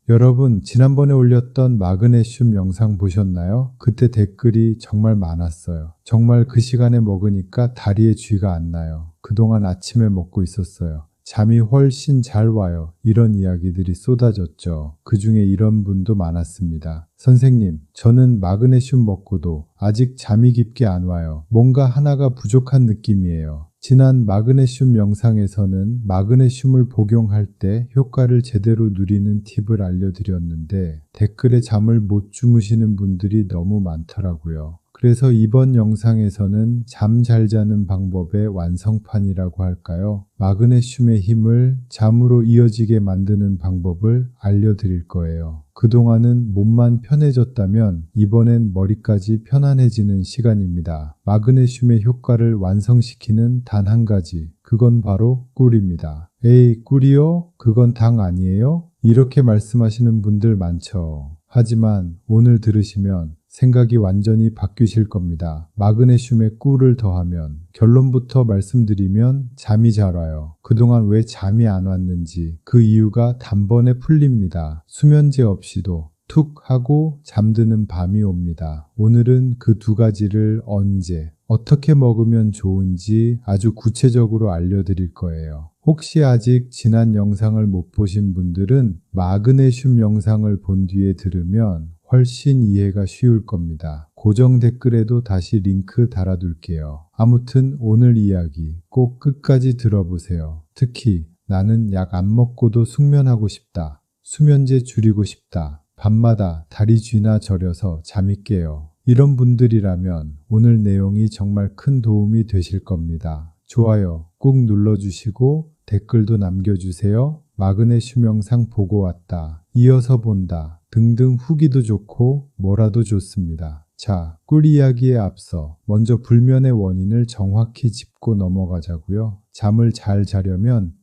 여러분, 지난번에 올렸던 마그네슘 영상 보셨나요? 그때 댓글이 정말 많았어요. 정말 그 시간에 먹으니까 다리에 쥐가 안 나요. 그동안 아침에 먹고 있었어요. 잠이 훨씬 잘 와요. 이런 이야기들이 쏟아졌죠. 그 중에 이런 분도 많았습니다. 선생님, 저는 마그네슘 먹고도 아직 잠이 깊게 안 와요. 뭔가 하나가 부족한 느낌이에요. 지난 마그네슘 영상에서는 마그네슘을 복용할 때 효과를 제대로 누리는 팁을 알려드렸는데 댓글에 잠을 못 주무시는 분들이 너무 많더라고요. 그래서 이번 영상에서는 잠 잘 자는 방법의 완성판이라고 할까요? 마그네슘의 힘을 잠으로 이어지게 만드는 방법을 알려드릴 거예요. 그동안은 몸만 편해졌다면 이번엔 머리까지 편안해지는 시간입니다. 마그네슘의 효과를 완성시키는 단 한 가지, 그건 바로 꿀입니다. 에이, 꿀이요? 그건 당 아니에요? 이렇게 말씀하시는 분들 많죠. 하지만 오늘 들으시면 생각이 완전히 바뀌실 겁니다. 마그네슘에 꿀을 더하면 결론부터 말씀드리면 잠이 잘 와요. 그동안 왜 잠이 안 왔는지 그 이유가 단번에 풀립니다. 수면제 없이도 툭 하고 잠드는 밤이 옵니다. 오늘은 그 두 가지를 언제, 어떻게 먹으면 좋은지 아주 구체적으로 알려드릴 거예요. 혹시 아직 지난 영상을 못 보신 분들은 마그네슘 영상을 본 뒤에 들으면 훨씬 이해가 쉬울 겁니다. 고정 댓글에도 다시 링크 달아둘게요. 아무튼 오늘 이야기 꼭 끝까지 들어보세요. 특히 나는 약 안 먹고도 숙면하고 싶다. 수면제 줄이고 싶다. 밤마다 다리 쥐나 저려서 잠이 깨요. 이런 분들이라면 오늘 내용이 정말 큰 도움이 되실 겁니다. 좋아요 꾹 눌러주시고 댓글도 남겨주세요. 마그네슘 영상 보고 왔다, 이어서 본다 등등 후기도 좋고 뭐라도 좋습니다. 자, 꿀 이야기에 앞서 먼저 불면의 원인을 정확히 짚고 넘어가자고요. 잠을 잘 자려면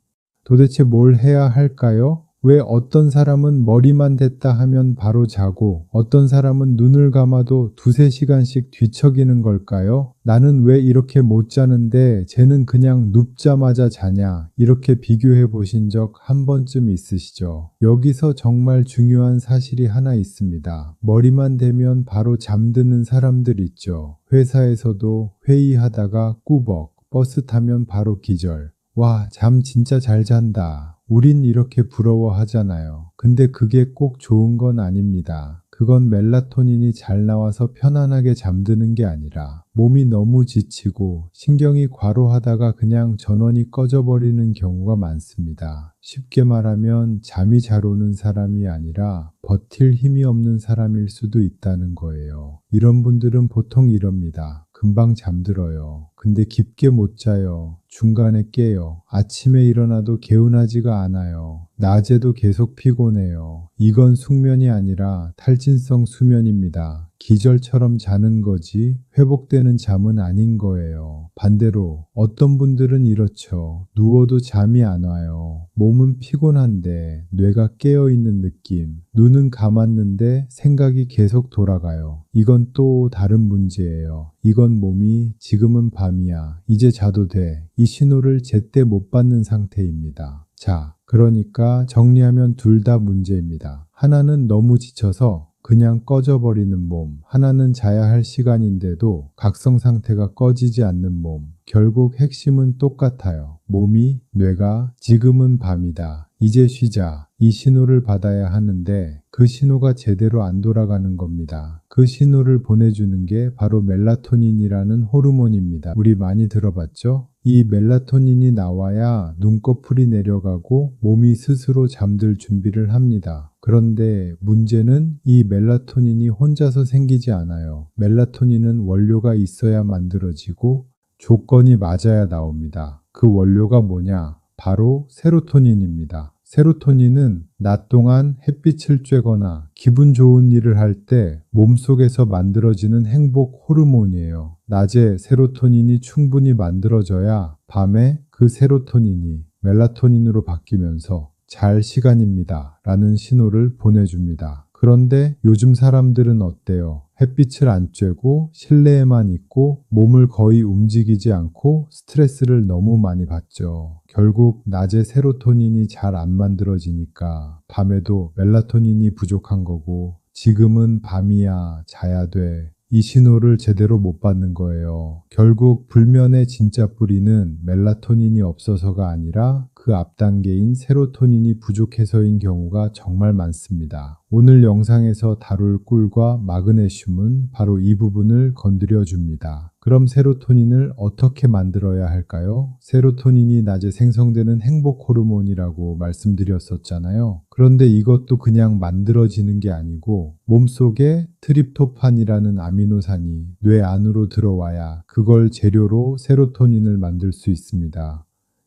도대체 뭘 해야 할까요? 왜 어떤 사람은 머리만 댔다 하면 바로 자고 어떤 사람은 눈을 감아도 두세 시간씩 뒤척이는 걸까요? 나는 왜 이렇게 못 자는데 쟤는 그냥 눕자마자 자냐? 이렇게 비교해 보신 적 한 번쯤 있으시죠? 여기서 정말 중요한 사실이 하나 있습니다. 머리만 대면 바로 잠드는 사람들 있죠. 회사에서도 회의하다가 꾸벅, 버스 타면 바로 기절. 와, 잠 진짜 잘 잔다. 우린 이렇게 부러워하잖아요. 근데 그게 꼭 좋은 건 아닙니다. 그건 멜라토닌이 잘 나와서 편안하게 잠드는 게 아니라 몸이 너무 지치고 신경이 과로하다가 그냥 전원이 꺼져버리는 경우가 많습니다. 쉽게 말하면 잠이 잘 오는 사람이 아니라 버틸 힘이 없는 사람일 수도 있다는 거예요. 이런 분들은 보통 이럽니다. 금방 잠들어요. 근데 깊게 못 자요. 중간에 깨요. 아침에 일어나도 개운하지가 않아요. 낮에도 계속 피곤해요. 이건 숙면이 아니라 탈진성 수면입니다. 기절처럼 자는 거지 회복되는 잠은 아닌 거예요. 반대로 어떤 분들은 이렇죠. 누워도 잠이 안 와요. 몸은 피곤한데 뇌가 깨어있는 느낌. 눈은 감았는데 생각이 계속 돌아가요. 이건 또 다른 문제예요. 이건 몸이 지금은 밤이야, 이제 자도 돼, 이 신호를 제때 못 받는 상태입니다. 자, 그러니까 정리하면 둘 다 문제입니다. 하나는 너무 지쳐서 그냥 꺼져버리는 몸, 하나는 자야 할 시간인데도 각성 상태가 꺼지지 않는 몸. 결국 핵심은 똑같아요. 몸이, 뇌가 지금은 밤이다, 이제 쉬자, 이 신호를 받아야 하는데 그 신호가 제대로 안 돌아가는 겁니다. 그 신호를 보내주는 게 바로 멜라토닌이라는 호르몬입니다. 우리 많이 들어봤죠? 이 멜라토닌이 나와야 눈꺼풀이 내려가고 몸이 스스로 잠들 준비를 합니다. 그런데 문제는 이 멜라토닌이 혼자서 생기지 않아요. 멜라토닌은 원료가 있어야 만들어지고 조건이 맞아야 나옵니다. 그 원료가 뭐냐? 바로 세로토닌입니다. 세로토닌은 낮 동안 햇빛을 쬐거나 기분 좋은 일을 할 때 몸속에서 만들어지는 행복 호르몬이에요. 낮에 세로토닌이 충분히 만들어져야 밤에 그 세로토닌이 멜라토닌으로 바뀌면서 잘 시간입니다 라는 신호를 보내줍니다. 그런데 요즘 사람들은 어때요? 햇빛을 안 쬐고 실내에만 있고 몸을 거의 움직이지 않고 스트레스를 너무 많이 받죠. 결국 낮에 세로토닌이 잘 안 만들어지니까 밤에도 멜라토닌이 부족한 거고 지금은 밤이야 자야 돼. 이 신호를 제대로 못 받는 거예요. 결국 불면의 진짜 뿌리는 멜라토닌이 없어서가 아니라 그 앞 단계인 세로토닌이 부족해서인 경우가 정말 많습니다. 오늘 영상에서 다룰 꿀과 마그네슘은 바로 이 부분을 건드려 줍니다. 그럼 세로토닌을 어떻게 만들어야 할까요? 세로토닌이 낮에 생성되는 행복 호르몬이라고 말씀드렸었잖아요. 그런데 이것도 그냥 만들어지는 게 아니고 몸속에 트립토판이라는 아미노산이 뇌 안으로 들어와야 그걸 재료로 세로토닌을 만들 수 있습니다.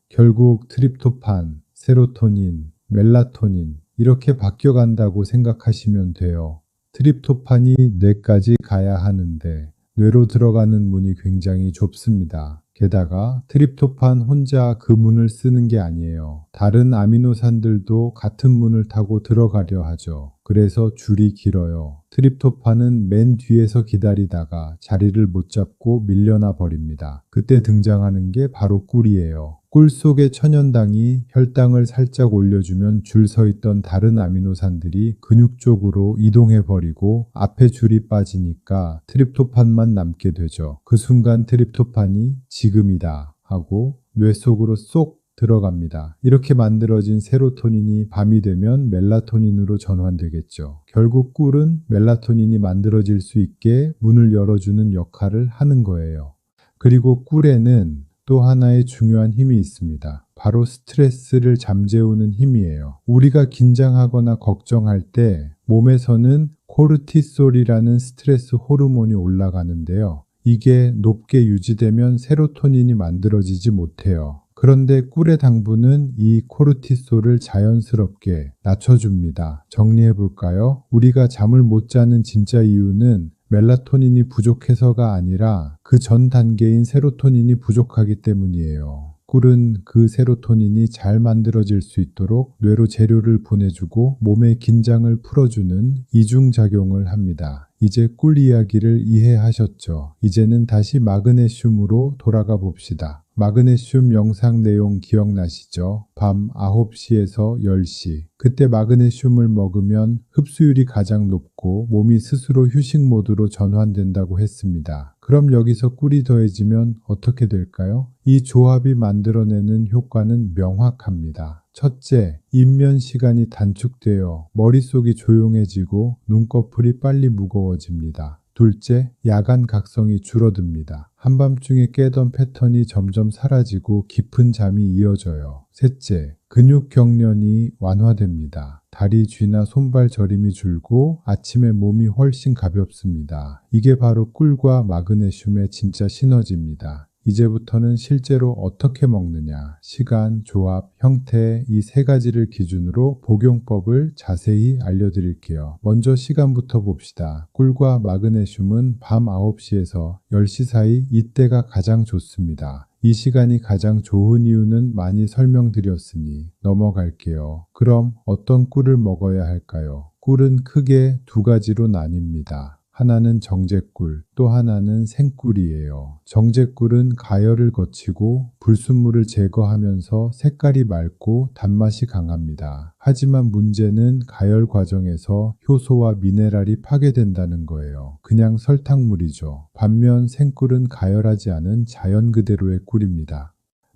결국 트립토판, 세로토닌, 멜라토닌 이렇게 바뀌어간다고 생각하시면 돼요. 트립토판이 뇌까지 가야 하는데 뇌로 들어가는 문이 굉장히 좁습니다. 게다가 트립토판 혼자 그 문을 쓰는 게 아니에요. 다른 아미노산들도 같은 문을 타고 들어가려 하죠. 그래서 줄이 길어요. 트립토판은 맨 뒤에서 기다리다가 자리를 못 잡고 밀려나 버립니다. 그때 등장하는 게 바로 꿀이에요. 꿀 속의 천연당이 혈당을 살짝 올려주면 줄 서 있던 다른 아미노산들이 근육 쪽으로 이동해 버리고 앞에 줄이 빠지니까 트립토판만 남게 되죠. 그 순간 트립토판이 지금이다 하고 뇌 속으로 쏙 들어갑니다. 이렇게 만들어진 세로토닌이 밤이 되면 멜라토닌으로 전환되겠죠. 결국 꿀은 멜라토닌이 만들어질 수 있게 문을 열어주는 역할을 하는 거예요. 그리고 꿀에는 또 하나의 중요한 힘이 있습니다. 바로 스트레스를 잠재우는 힘이에요. 우리가 긴장하거나 걱정할 때 몸에서는 코르티솔이라는 스트레스 호르몬이 올라가는데요. 이게 높게 유지되면 세로토닌이 만들어지지 못해요. 그런데 꿀의 당분은 이 코르티솔을 자연스럽게 낮춰줍니다. 정리해 볼까요? 우리가 잠을 못 자는 진짜 이유는 멜라토닌이 부족해서가 아니라 그 전 단계인 세로토닌이 부족하기 때문이에요. 꿀은 그 세로토닌이 잘 만들어질 수 있도록 뇌로 재료를 보내주고 몸의 긴장을 풀어주는 이중작용을 합니다. 이제 꿀 이야기를 이해하셨죠? 이제는 다시 마그네슘으로 돌아가 봅시다. 마그네슘 영상 내용 기억나시죠? 밤 9시에서 10시. 그때 마그네슘을 먹으면 흡수율이 가장 높고 몸이 스스로 휴식 모드로 전환된다고 했습니다. 그럼 여기서 꿀이 더해지면 어떻게 될까요? 이 조합이 만들어내는 효과는 명확합니다. 첫째, 입면 시간이 단축되어 머릿속이 조용해지고 눈꺼풀이 빨리 무거워집니다. 둘째, 야간 각성이 줄어듭니다. 한밤중에 깨던 패턴이 점점 사라지고 깊은 잠이 이어져요. 셋째, 근육 경련이 완화됩니다. 다리 쥐나 손발 저림이 줄고 아침에 몸이 훨씬 가볍습니다. 이게 바로 꿀과 마그네슘의 진짜 시너지입니다. 이제부터는 실제로 어떻게 먹느냐, 시간, 조합, 형태 이 세 가지를 기준으로 복용법을 자세히 알려드릴게요. 먼저 시간부터 봅시다. 꿀과 마그네슘은 밤 9시에서 10시 사이 이때가 가장 좋습니다. 이 시간이 가장 좋은 이유는 많이 설명드렸으니 넘어갈게요. 그럼 어떤 꿀을 먹어야 할까요? 꿀은 크게 두 가지로 나뉩니다. 하나는 정제꿀, 또 하나는 생꿀이에요. 정제꿀은 가열을 거치고 불순물을 제거하면서 색깔이 맑고 단맛이 강합니다. 하지만 문제는 가열 과정에서 효소와 미네랄이 파괴된다는 거예요. 그냥 설탕물이죠. 반면 생꿀은 가열하지 않은 자연 그대로의 꿀입니다.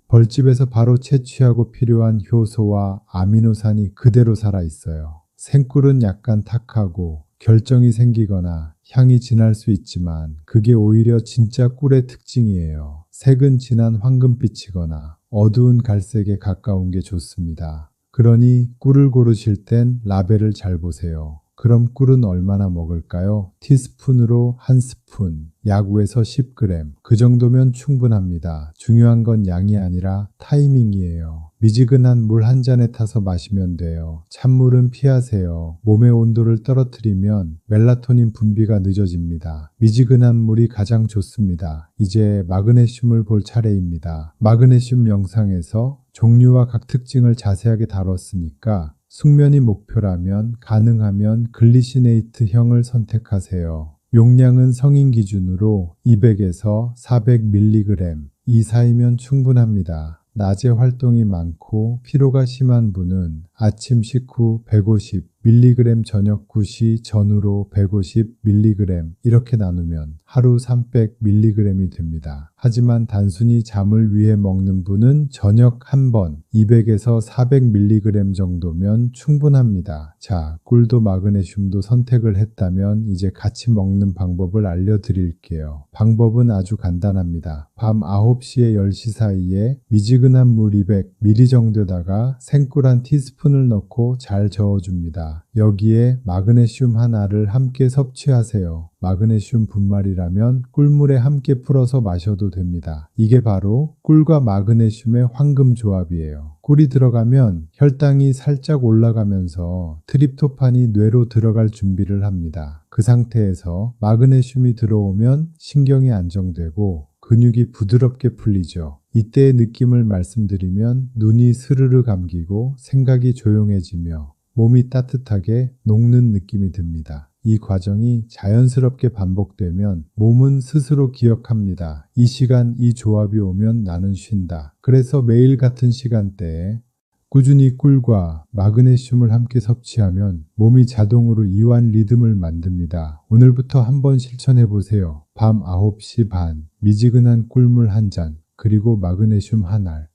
벌집에서 바로 채취하고 필요한 효소와 아미노산이 그대로 살아있어요. 생꿀은 약간 탁하고 결정이 생기거나 향이 진할 수 있지만 그게 오히려 진짜 꿀의 특징이에요. 색은 진한 황금빛이거나 어두운 갈색에 가까운 게 좋습니다. 그러니 꿀을 고르실 땐 라벨을 잘 보세요. 그럼 꿀은 얼마나 먹을까요? 티스푼으로 한 스푼, 야구에서 10g. 그 정도면 충분합니다. 중요한 건 양이 아니라 타이밍이에요. 미지근한 물 한 잔에 타서 마시면 돼요. 찬물은 피하세요. 몸의 온도를 떨어뜨리면 멜라토닌 분비가 늦어집니다. 미지근한 물이 가장 좋습니다. 이제 마그네슘을 볼 차례입니다. 마그네슘 영상에서 종류와 각 특징을 자세하게 다뤘으니까 숙면이 목표라면 가능하면 글리시네이트형을 선택하세요. 용량은 성인 기준으로 200에서 400mg 이 사이면 충분합니다. 낮에 활동이 많고 피로가 심한 분은 아침 식후 150mg, 저녁 9시 전후로 150mg 이렇게 나누면 하루 300mg이 됩니다. 하지만 단순히 잠을 위해 먹는 분은 저녁 한 번 200에서 400mg 정도면 충분합니다. 자, 꿀도 마그네슘도 선택을 했다면 이제 같이 먹는 방법을 알려드릴게요. 방법은 아주 간단합니다. 밤 9시에 10시 사이에 미지근한 물 200ml 정도에다가 생꿀 한 티스푼을 넣고 잘 저어줍니다. 여기에 마그네슘 하나를 함께 섭취하세요. 마그네슘 분말이라면 꿀물에 함께 풀어서 마셔도 됩니다. 이게 바로 꿀과 마그네슘의 황금 조합이에요. 꿀이 들어가면 혈당이 살짝 올라가면서 트립토판이 뇌로 들어갈 준비를 합니다. 그 상태에서 마그네슘이 들어오면 신경이 안정되고 근육이 부드럽게 풀리죠. 이때의 느낌을 말씀드리면 눈이 스르르 감기고 생각이 조용해지며 몸이 따뜻하게 녹는 느낌이 듭니다. 이 과정이 자연스럽게 반복되면 몸은 스스로 기억합니다. 이 시간 이 조합이 오면 나는 쉰다. 그래서 매일 같은 시간대에 꾸준히 꿀과 마그네슘을 함께 섭취하면 몸이 자동으로 이완 리듬을 만듭니다. 오늘부터 한번 실천해 보세요. 밤 9시 반 미지근한 꿀물 한 잔 그리고 마그네슘 한 알.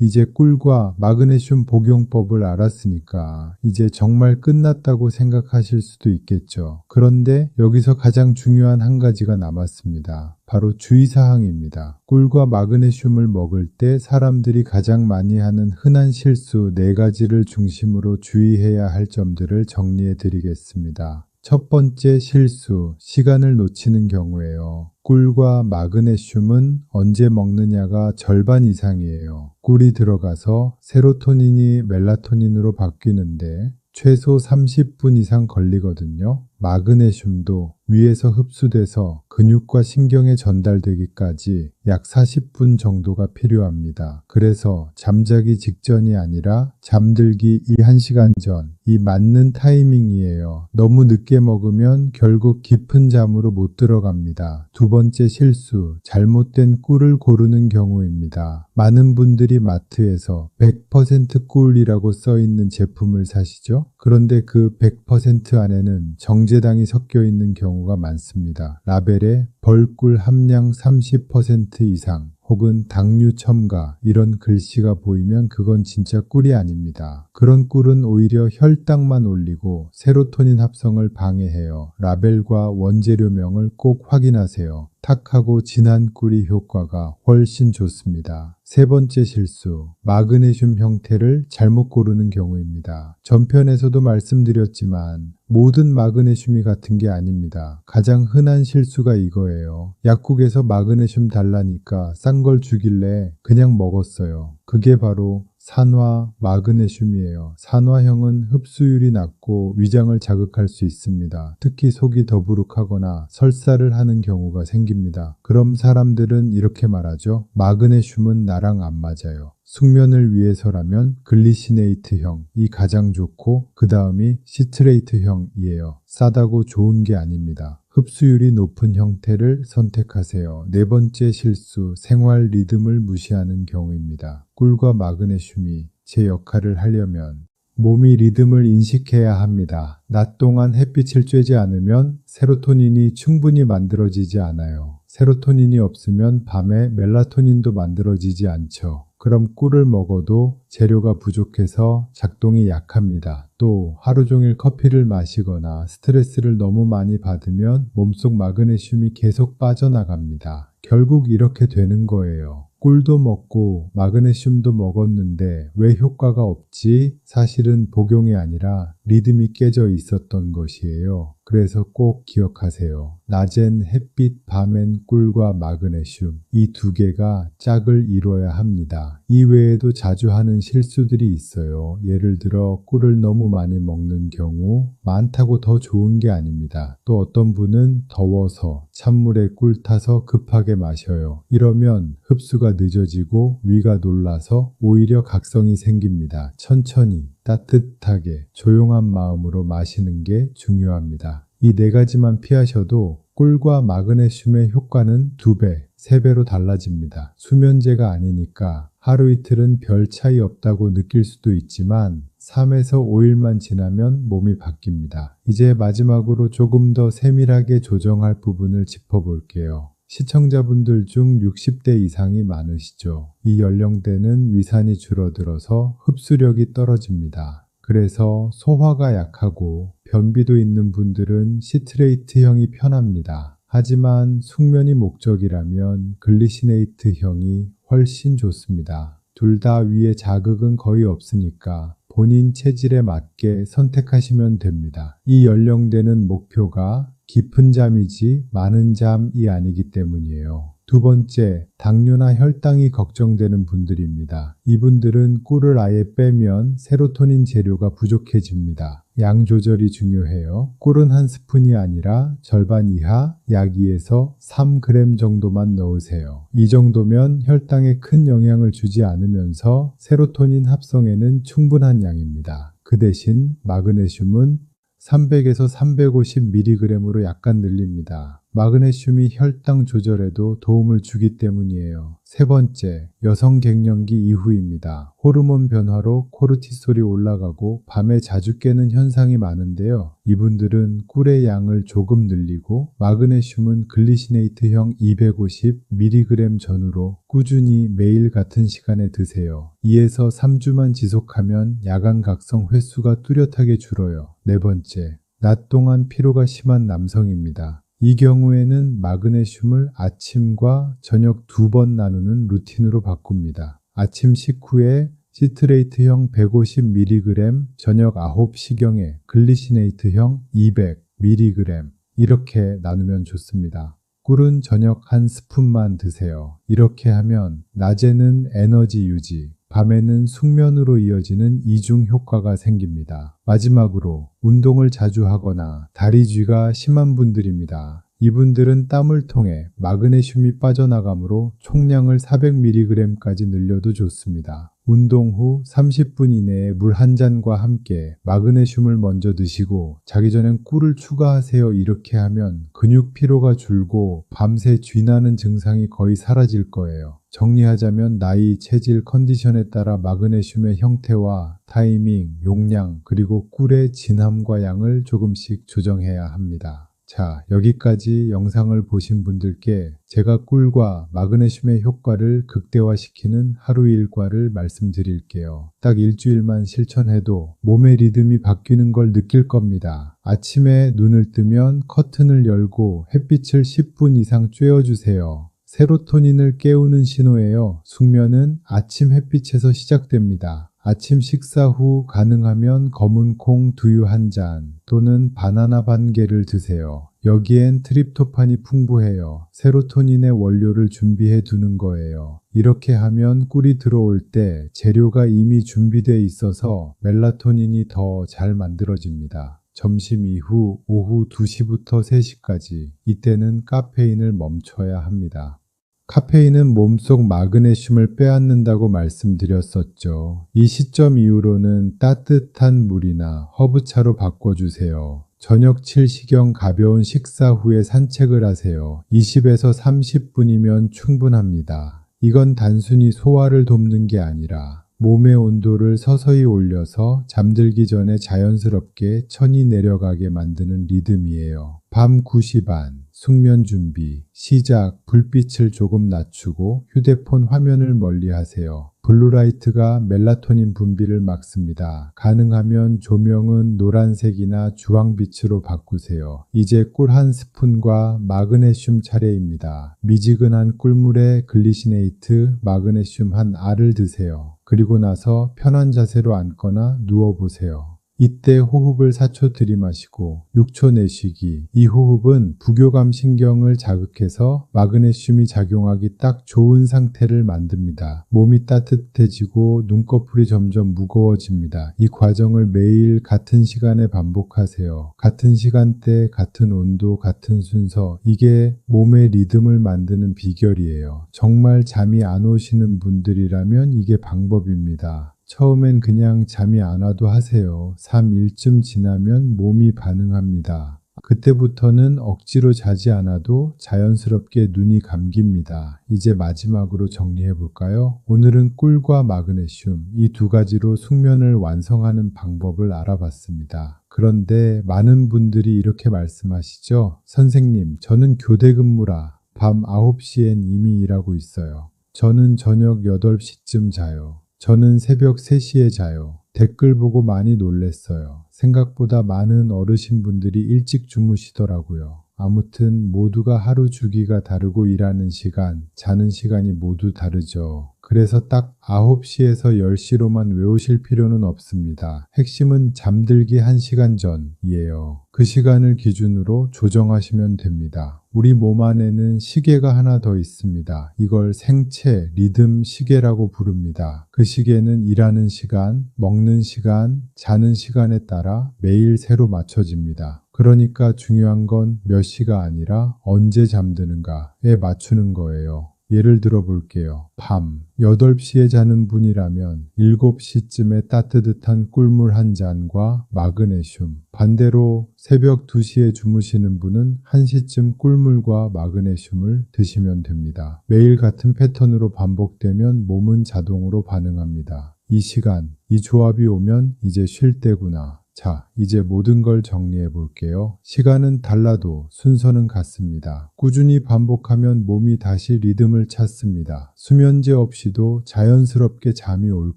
이제 꿀과 마그네슘 복용법을 알았으니까 이제 정말 끝났다고 생각하실 수도 있겠죠. 그런데 여기서 가장 중요한 한 가지가 남았습니다. 바로 주의사항입니다. 꿀과 마그네슘을 먹을 때 사람들이 가장 많이 하는 흔한 실수 4가지를 중심으로 주의해야 할 점들을 정리해 드리겠습니다. 첫 번째 실수, 시간을 놓치는 경우예요. 꿀과 마그네슘은 언제 먹느냐가 절반 이상이에요. 꿀이 들어가서 세로토닌이 멜라토닌으로 바뀌는데 최소 30분 이상 걸리거든요. 마그네슘도 위에서 흡수돼서 근육과 신경에 전달되기까지 약 40분 정도가 필요합니다. 그래서 잠자기 직전이 아니라 잠들기 1시간 전, 이 맞는 타이밍이에요. 너무 늦게 먹으면 결국 깊은 잠으로 못 들어갑니다. 두 번째 실수, 잘못된 꿀을 고르는 경우입니다. 많은 분들이 마트에서 100% 꿀이라고 써 있는 제품을 사시죠? 그런데 그 100% 안에는 정제당이 섞여 있는 경우가 많습니다. 라벨에 벌꿀 함량 30% 이상 혹은 당류 첨가 이런 글씨가 보이면 그건 진짜 꿀이 아닙니다. 그런 꿀은 오히려 혈당만 올리고 세로토닌 합성을 방해해요. 라벨과 원재료명을 꼭 확인하세요. 탁하고 진한 꿀이 효과가 훨씬 좋습니다. 세 번째 실수, 마그네슘 형태를 잘못 고르는 경우입니다. 전편에서도 말씀드렸지만 모든 마그네슘이 같은 게 아닙니다. 가장 흔한 실수가 이거예요. 약국에서 마그네슘 달라니까 싼 걸 주길래 그냥 먹었어요. 그게 바로 산화 마그네슘이에요. 산화형은 흡수율이 낮고 위장을 자극할 수 있습니다. 특히 속이 더부룩하거나 설사를 하는 경우가 생깁니다. 그럼 사람들은 이렇게 말하죠. 마그네슘은 나랑 안 맞아요. 숙면을 위해서라면 글리시네이트형이 가장 좋고 그 다음이 시트레이트형이에요. 싸다고 좋은 게 아닙니다. 흡수율이 높은 형태를 선택하세요. 네 번째 실수, 생활 리듬을 무시하는 경우입니다. 꿀과 마그네슘이 제 역할을 하려면 몸이 리듬을 인식해야 합니다. 낮 동안 햇빛을 쬐지 않으면 세로토닌이 충분히 만들어지지 않아요. 세로토닌이 없으면 밤에 멜라토닌도 만들어지지 않죠. 그럼 꿀을 먹어도 재료가 부족해서 작동이 약합니다. 또 하루 종일 커피를 마시거나 스트레스를 너무 많이 받으면 몸속 마그네슘이 계속 빠져나갑니다. 결국 이렇게 되는 거예요. 꿀도 먹고 마그네슘도 먹었는데 왜 효과가 없지? 사실은 복용이 아니라 리듬이 깨져 있었던 것이에요. 그래서 꼭 기억하세요. 낮엔 햇빛, 밤엔 꿀과 마그네슘 이 두 개가 짝을 이뤄야 합니다. 이외에도 자주 하는 실수들이 있어요. 예를 들어 꿀을 너무 많이 먹는 경우 많다고 더 좋은 게 아닙니다. 또 어떤 분은 더워서 찬물에 꿀 타서 급하게 마셔요. 이러면 흡수가 늦어지고 위가 놀라서 오히려 각성이 생깁니다. 천천히 따뜻하게 조용한 마음으로 마시는 게 중요합니다. 이 네 가지만 피하셔도 꿀과 마그네슘의 효과는 2배, 3배로 달라집니다. 수면제가 아니니까 하루 이틀은 별 차이 없다고 느낄 수도 있지만 3에서 5일만 지나면 몸이 바뀝니다. 이제 마지막으로 조금 더 세밀하게 조정할 부분을 짚어볼게요. 시청자분들 중 60대 이상이 많으시죠. 이 연령대는 위산이 줄어들어서 흡수력이 떨어집니다. 그래서 소화가 약하고 변비도 있는 분들은 시트레이트형이 편합니다. 하지만 숙면이 목적이라면 글리시네이트형이 훨씬 좋습니다. 둘 다 위에 자극은 거의 없으니까 본인 체질에 맞게 선택하시면 됩니다. 이 연령대는 목표가 깊은 잠이지 많은 잠이 아니기 때문이에요. 두 번째, 당뇨나 혈당이 걱정되는 분들입니다. 이분들은 꿀을 아예 빼면 세로토닌 재료가 부족해집니다. 양 조절이 중요해요. 꿀은 한 스푼이 아니라 절반 이하 약 2에서 3g 정도만 넣으세요. 이 정도면 혈당에 큰 영향을 주지 않으면서 세로토닌 합성에는 충분한 양입니다. 그 대신 마그네슘은 300에서 350mg으로 약간 늘립니다. 마그네슘이 혈당 조절에도 도움을 주기 때문이에요. 세 번째, 여성 갱년기 이후입니다. 호르몬 변화로 코르티솔이 올라가고 밤에 자주 깨는 현상이 많은데요. 이분들은 꿀의 양을 조금 늘리고 마그네슘은 글리시네이트형 250mg 전후로 꾸준히 매일 같은 시간에 드세요. 2에서 3주만 지속하면 야간 각성 횟수가 뚜렷하게 줄어요. 네 번째, 낮 동안 피로가 심한 남성입니다. 이 경우에는 마그네슘을 아침과 저녁 2번 나누는 루틴으로 바꿉니다. 아침 식후에 시트레이트형 150mg, 저녁 9시경에 글리시네이트형 200mg 이렇게 나누면 좋습니다. 꿀은 저녁 한 스푼만 드세요. 이렇게 하면 낮에는 에너지 유지, 밤에는 숙면으로 이어지는 이중 효과가 생깁니다. 마지막으로 운동을 자주 하거나 다리쥐가 심한 분들입니다. 이분들은 땀을 통해 마그네슘이 빠져나가므로 총량을 400mg까지 늘려도 좋습니다. 운동 후 30분 이내에 물 한 잔과 함께 마그네슘을 먼저 드시고 자기 전엔 꿀을 추가하세요. 이렇게 하면 근육 피로가 줄고 밤새 쥐나는 증상이 거의 사라질 거예요. 정리하자면 나이, 체질, 컨디션에 따라 마그네슘의 형태와 타이밍, 용량, 그리고 꿀의 진함과 양을 조금씩 조정해야 합니다. 자, 여기까지 영상을 보신 분들께 제가 꿀과 마그네슘의 효과를 극대화시키는 하루 일과를 말씀드릴게요. 딱 일주일만 실천해도 몸의 리듬이 바뀌는 걸 느낄 겁니다. 아침에 눈을 뜨면 커튼을 열고 햇빛을 10분 이상 쬐어주세요. 세로토닌을 깨우는 신호예요. 숙면은 아침 햇빛에서 시작됩니다. 아침 식사 후 가능하면 검은 콩 두유 한 잔 또는 바나나 반 개를 드세요. 여기엔 트립토판이 풍부해요. 세로토닌의 원료를 준비해 두는 거예요. 이렇게 하면 꿀이 들어올 때 재료가 이미 준비되어 있어서 멜라토닌이 더 잘 만들어집니다. 점심 이후 오후 2시부터 3시까지 이때는 카페인을 멈춰야 합니다. 카페인은 몸속 마그네슘을 빼앗는다고 말씀드렸었죠. 이 시점 이후로는 따뜻한 물이나 허브차로 바꿔주세요. 저녁 7시경 가벼운 식사 후에 산책을 하세요. 20에서 30분이면 충분합니다. 이건 단순히 소화를 돕는 게 아니라 몸의 온도를 서서히 올려서 잠들기 전에 자연스럽게 천이 내려가게 만드는 리듬이에요. 밤 9시 반, 숙면 준비, 시작, 불빛을 조금 낮추고 휴대폰 화면을 멀리 하세요. 블루라이트가 멜라토닌 분비를 막습니다. 가능하면 조명은 노란색이나 주황빛으로 바꾸세요. 이제 꿀 한 스푼과 마그네슘 차례입니다. 미지근한 꿀물에 글리시네이트, 마그네슘 한 알을 드세요. 그리고 나서 편한 자세로 앉거나 누워보세요. 이때 호흡을 4초 들이마시고 6초 내쉬기. 이 호흡은 부교감 신경을 자극해서 마그네슘이 작용하기 딱 좋은 상태를 만듭니다. 몸이 따뜻해지고 눈꺼풀이 점점 무거워집니다. 이 과정을 매일 같은 시간에 반복하세요. 같은 시간대, 같은 온도, 같은 순서. 이게 몸의 리듬을 만드는 비결이에요. 정말 잠이 안 오시는 분들이라면 이게 방법입니다. 처음엔 그냥 잠이 안 와도 하세요. 3일쯤 지나면 몸이 반응합니다. 그때부터는 억지로 자지 않아도 자연스럽게 눈이 감깁니다. 이제 마지막으로 정리해 볼까요? 오늘은 꿀과 마그네슘, 이 두 가지로 숙면을 완성하는 방법을 알아봤습니다. 그런데 많은 분들이 이렇게 말씀하시죠. 선생님, 저는 교대 근무라 밤 9시엔 이미 일하고 있어요. 저는 저녁 8시쯤 자요. 저는 새벽 3시에 자요. 댓글 보고 많이 놀랬어요. 생각보다 많은 어르신분들이 일찍 주무시더라고요. 아무튼 모두가 하루 주기가 다르고 일하는 시간, 자는 시간이 모두 다르죠. 그래서 딱 9시에서 10시로만 외우실 필요는 없습니다. 핵심은 잠들기 1시간 전이에요. 그 시간을 기준으로 조정하시면 됩니다. 우리 몸 안에는 시계가 하나 더 있습니다. 이걸 생체, 리듬 시계라고 부릅니다. 그 시계는 일하는 시간, 먹는 시간, 자는 시간에 따라 매일 새로 맞춰집니다. 그러니까 중요한 건 몇 시가 아니라 언제 잠드는가에 맞추는 거예요. 예를 들어 볼게요. 밤 8시에 자는 분이라면 7시쯤에 따뜻한 꿀물 한 잔과 마그네슘, 반대로 새벽 2시에 주무시는 분은 1시쯤 꿀물과 마그네슘을 드시면 됩니다. 매일 같은 패턴으로 반복되면 몸은 자동으로 반응합니다. 이 시간, 이 조합이 오면 이제 쉴 때구나. 자, 이제 모든 걸 정리해 볼게요. 시간은 달라도 순서는 같습니다. 꾸준히 반복하면 몸이 다시 리듬을 찾습니다. 수면제 없이도 자연스럽게 잠이 올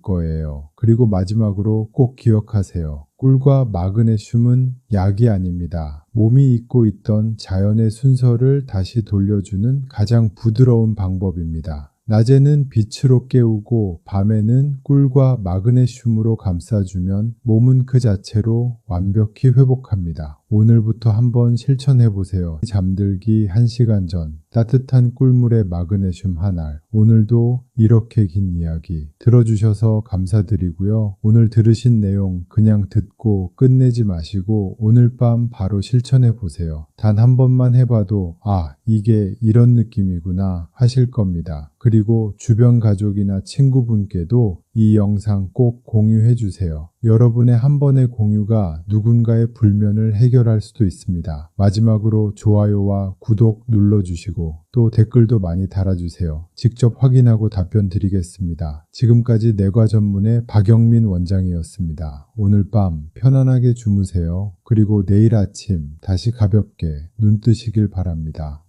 거예요. 그리고 마지막으로 꼭 기억하세요. 꿀과 마그네슘은 약이 아닙니다. 몸이 잊고 있던 자연의 순서를 다시 돌려주는 가장 부드러운 방법입니다. 낮에는 빛으로 깨우고 밤에는 꿀과 마그네슘으로 감싸주면 몸은 그 자체로 완벽히 회복합니다. 오늘부터 한번 실천해 보세요. 잠들기 1시간 전 따뜻한 꿀물에 마그네슘 한 알. 오늘도 이렇게 긴 이야기 들어주셔서 감사드리고요. 오늘 들으신 내용 그냥 듣고 끝내지 마시고 오늘 밤 바로 실천해 보세요. 단 한 번만 해봐도 이게 이런 느낌이구나 하실 겁니다. 그리고 주변 가족이나 친구분께도 이 영상 꼭 공유해 주세요. 여러분의 한 번의 공유가 누군가의 불면을 해결할 수도 있습니다. 마지막으로 좋아요와 구독 눌러주시고 또 댓글도 많이 달아주세요. 직접 확인하고 답변 드리겠습니다. 지금까지 내과 전문의 박영민 원장이었습니다. 오늘 밤 편안하게 주무세요. 그리고 내일 아침 다시 가볍게 눈 뜨시길 바랍니다.